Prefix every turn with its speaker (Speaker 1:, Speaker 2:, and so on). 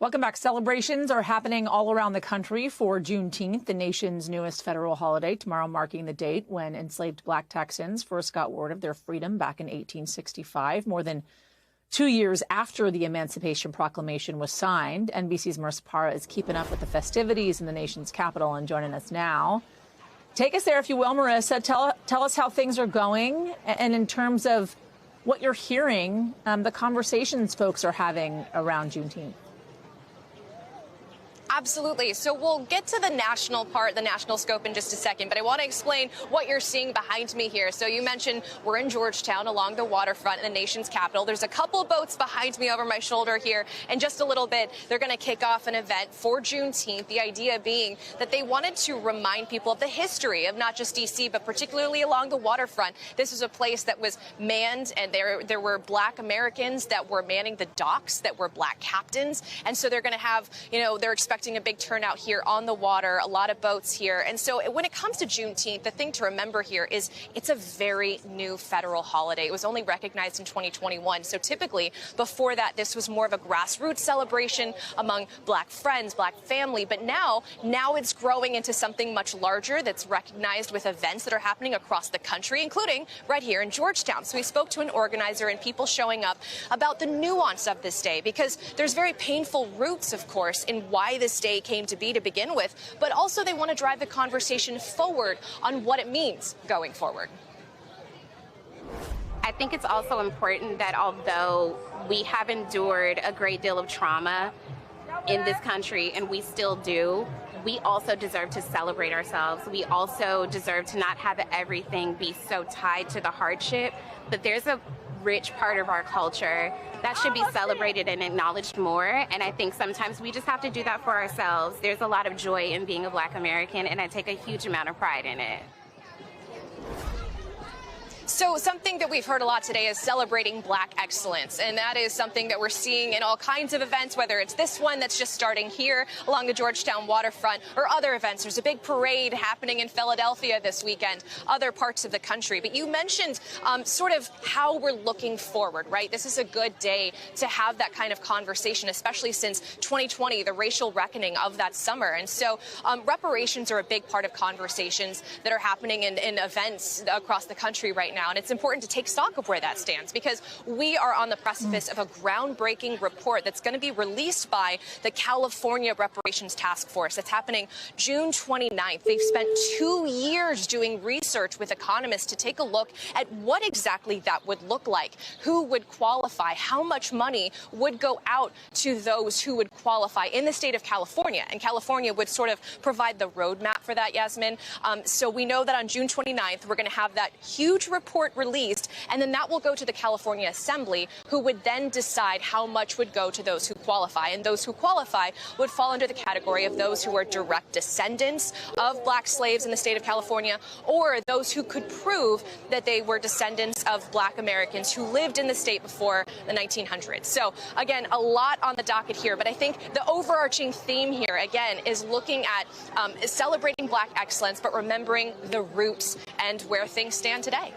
Speaker 1: Welcome back. Celebrations are happening all around the country for Juneteenth, the nation's newest federal holiday, tomorrow marking the date when enslaved Black Texans first got word of their freedom back in 1865, more than 2 years after the Emancipation Proclamation was signed. NBC's Marissa Parra is keeping up with the festivities in the nation's capital and joining us now. Take us there, if you will, Marissa. Tell us how things are going, and in terms of what you're hearing, the conversations folks are having around Juneteenth.
Speaker 2: Absolutely. So we'll get to the national part, the national scope in just a second, but I want to explain what you're seeing behind me here. So you mentioned we're in Georgetown along the waterfront in the nation's capital. There's a couple of boats behind me over my shoulder here. In just a little bit, they're going to kick off an event for Juneteenth, the idea being that they wanted to remind people of the history of not just D.C., but particularly along the waterfront. This was a place that was manned, and there were Black Americans that were manning the docks, that were Black captains. And so they're going to have, they're expecting a big turnout here on the water, a lot of boats here. And so when it comes to Juneteenth, the thing to remember here is it's a very new federal holiday. It was only recognized in 2021. So typically before that, this was more of a grassroots celebration among Black friends, Black family. But now it's growing into something much larger that's recognized with events that are happening across the country, including right here in Georgetown. So we spoke to an organizer and people showing up about the nuance of this day, because there's very painful roots, of course, in why this day came to be to begin with, but also they want to drive the conversation forward on what it means going forward.
Speaker 3: I think it's also important that although we have endured a great deal of trauma in this country, and we still do, we also deserve to celebrate ourselves. We also deserve to not have everything be so tied to the hardship, but there's a rich part of our culture that should be celebrated and acknowledged more. And I think sometimes we just have to do that for ourselves. There's a lot of joy in being a Black American, and I take a huge amount of pride in it.
Speaker 2: So something that we've heard a lot today is celebrating Black excellence, and that is something that we're seeing in all kinds of events, whether it's this one that's just starting here along the Georgetown waterfront or other events. There's a big parade happening in Philadelphia this weekend, other parts of the country. But you mentioned sort of how we're looking forward, right? This is a good day to have that kind of conversation, especially since 2020, the racial reckoning of that summer. And so reparations are a big part of conversations that are happening in events across the country right now. And it's important to take stock of where that stands, because we are on the precipice of a groundbreaking report that's going to be released by the California Reparations Task Force. That's happening June 29th. They've spent 2 years doing research with economists to take a look at what exactly that would look like, who would qualify, how much money would go out to those who would qualify in the state of California. And California would sort of provide the roadmap for that, Yasmin. So we know that on June 29th, we're going to have that huge report released, and then that will go to the California Assembly, who would then decide how much would go to those who qualify. And those who qualify would fall under the category of those who are direct descendants of Black slaves in the state of California, or those who could prove that they were descendants of Black Americans who lived in the state before the 1900s. So again, a lot on the docket here, but I think the overarching theme here, again, is looking at celebrating Black excellence, but remembering the roots and where things stand today.